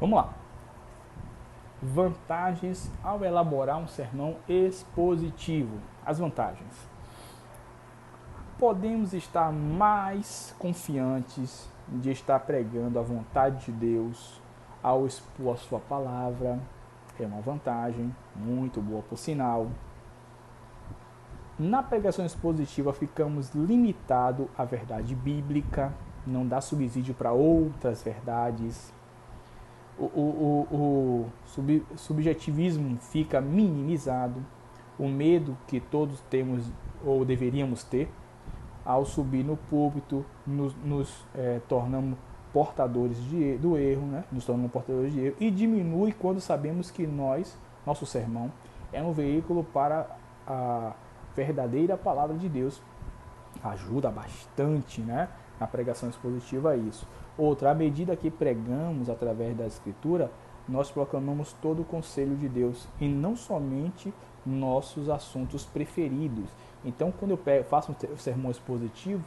Vamos lá. Vantagens ao elaborar um sermão expositivo. As vantagens. Podemos estar mais confiantes de estar pregando a vontade de Deus ao expor a sua palavra. É uma vantagem muito boa, por sinal. Na pregação expositiva ficamos limitados à verdade bíblica, não dá subsídio para outras verdades. O subjetivismo fica minimizado. O medo que todos temos ou deveríamos ter ao subir no púlpito, nos tornamos portadores do erro, né? Nos tornamos portadores de erro, e diminui quando sabemos que nosso sermão, é um veículo para a verdadeira palavra de Deus. Ajuda bastante, né? Na pregação expositiva isso. Outra, à medida que pregamos através da Escritura, nós proclamamos todo o conselho de Deus e não somente nossos assuntos preferidos. Então, quando eu faço um sermão expositivo,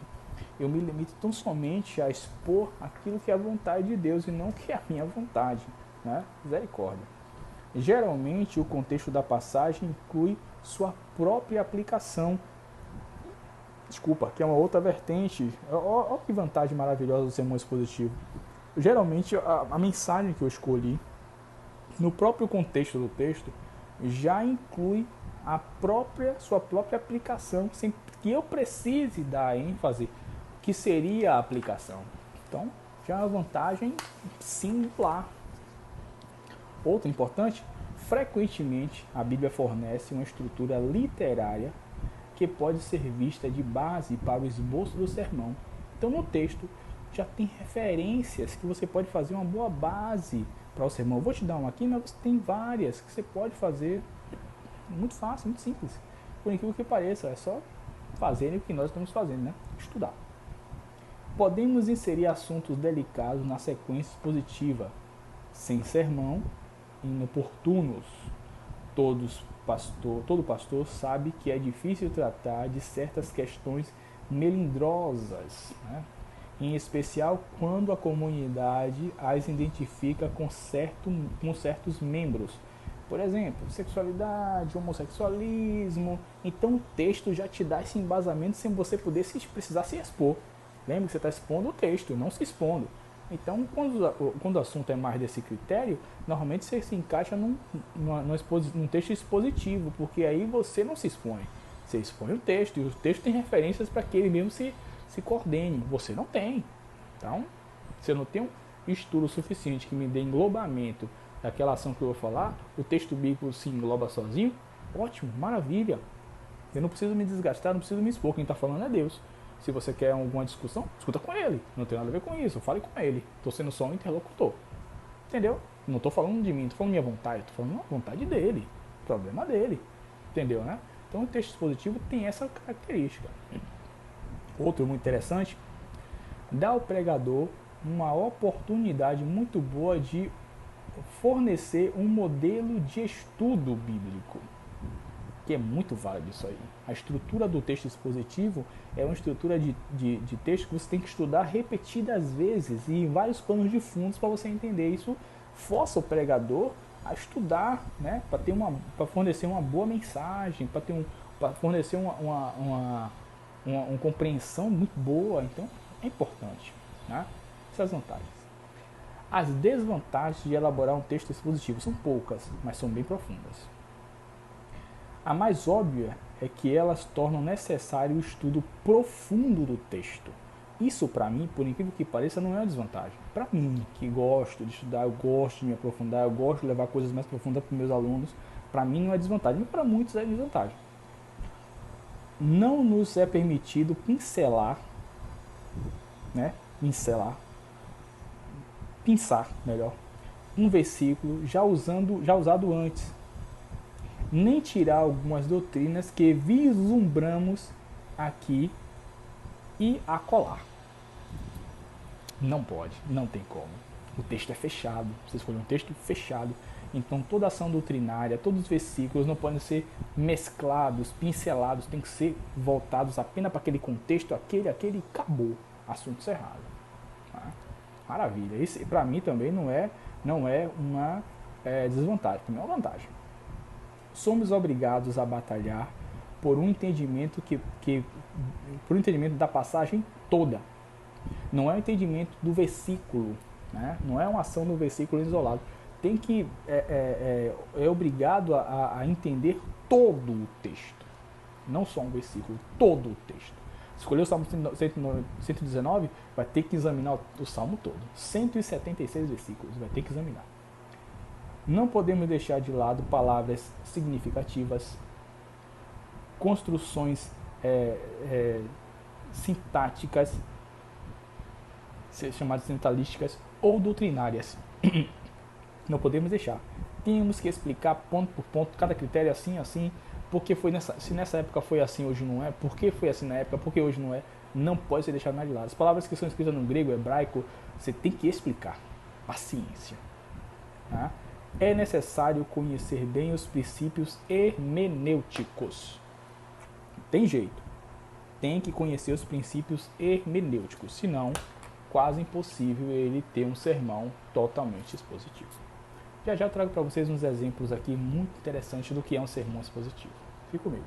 eu me limito tão somente a expor aquilo que é a vontade de Deus e não que é a minha vontade, né? Misericórdia. Geralmente, o contexto da passagem inclui sua própria aplicação. Desculpa, que é uma outra vertente. Olha que vantagem maravilhosa do sermão expositivo. Geralmente, a mensagem que eu escolhi, no próprio contexto do texto, já inclui sua própria aplicação, sem que eu precise dar ênfase que seria a aplicação. Então, já é uma vantagem singular. Outra importante, frequentemente a Bíblia fornece uma estrutura literária que pode ser vista de base para o esboço do sermão. Então, no texto já tem referências que você pode fazer uma boa base para o sermão. Eu vou te dar uma aqui, mas você tem várias que você pode fazer. Muito fácil, muito simples. Por incrível que pareça, é só fazerem o que nós estamos fazendo, né? Estudar. Podemos inserir assuntos delicados na sequência expositiva, sem sermão, inoportunos. Todo pastor sabe que é difícil tratar de certas questões melindrosas, né? Em especial quando a comunidade as identifica com certos membros. Por exemplo, sexualidade, homossexualismo. Então o texto já te dá esse embasamento sem você precisar se expor. Lembra que você está expondo o texto, não se expondo. Então, quando o assunto é mais desse critério, normalmente você se encaixa num texto expositivo, porque aí você não se expõe. Você expõe o texto, e o texto tem referências para que ele mesmo se coordene. Você não tem. Então, se eu não tenho estudo suficiente que me dê englobamento daquela ação que eu vou falar, o texto bíblico se engloba sozinho, ótimo, maravilha. Eu não preciso me desgastar, não preciso me expor. Quem está falando é Deus. Se você quer alguma discussão, discuta com ele. Não tem nada a ver com isso. Fale com ele. Estou sendo só um interlocutor. Entendeu? Não estou falando de mim, estou falando minha vontade. Estou falando a vontade dele. Problema dele. Entendeu, né? Então o texto expositivo tem essa característica. Outro muito interessante, dá ao pregador uma oportunidade muito boa de fornecer um modelo de estudo bíblico, que é muito válido isso aí. A estrutura do texto expositivo é uma estrutura de texto que você tem que estudar repetidas vezes e em vários planos de fundos para você entender. Isso força o pregador a estudar, né, para fornecer uma boa mensagem, para fornecer uma compreensão muito boa. Então é importante, né? Essas vantagens. As desvantagens de elaborar um texto expositivo são poucas, mas são bem profundas. A mais óbvia é que elas tornam necessário o estudo profundo do texto. Isso, para mim, por incrível que pareça, não é uma desvantagem. Para mim, que gosto de estudar, eu gosto de me aprofundar, eu gosto de levar coisas mais profundas para os meus alunos, para mim não é desvantagem, mas para muitos é desvantagem. Não nos é permitido pinçar, melhor, um versículo já usado antes, nem tirar algumas doutrinas que vislumbramos aqui e acolá. Não pode, não tem como. O texto é fechado, você escolheu um texto fechado, então toda ação doutrinária, todos os versículos não podem ser mesclados, pincelados, tem que ser voltados apenas para aquele contexto, aquele, acabou, assunto cerrado. Tá? Maravilha. Isso para mim também não é uma desvantagem, também é uma vantagem. Somos obrigados a batalhar por um entendimento por um entendimento da passagem toda. Não é um entendimento do versículo, né? Não é uma ação do versículo isolado. Tem que é obrigado a entender todo o texto, não só um versículo, todo o texto. Escolheu o Salmo 119, vai ter que examinar o Salmo todo. 176 versículos, vai ter que examinar. Não podemos deixar de lado palavras significativas, construções sintáticas, chamadas sintalísticas ou doutrinárias. Não podemos deixar. Temos que explicar ponto por ponto, cada critério assim, assim, porque se nessa época foi assim, hoje não é, por que foi assim na época, porque hoje não é, não pode ser deixado mais de lado. As palavras que são escritas no grego, hebraico, você tem que explicar. Paciência. Tá? É necessário conhecer bem os princípios hermenêuticos. Tem jeito. Tem que conhecer os princípios hermenêuticos, senão quase impossível ele ter um sermão totalmente expositivo. Já trago para vocês uns exemplos aqui muito interessantes do que é um sermão expositivo. Fique comigo.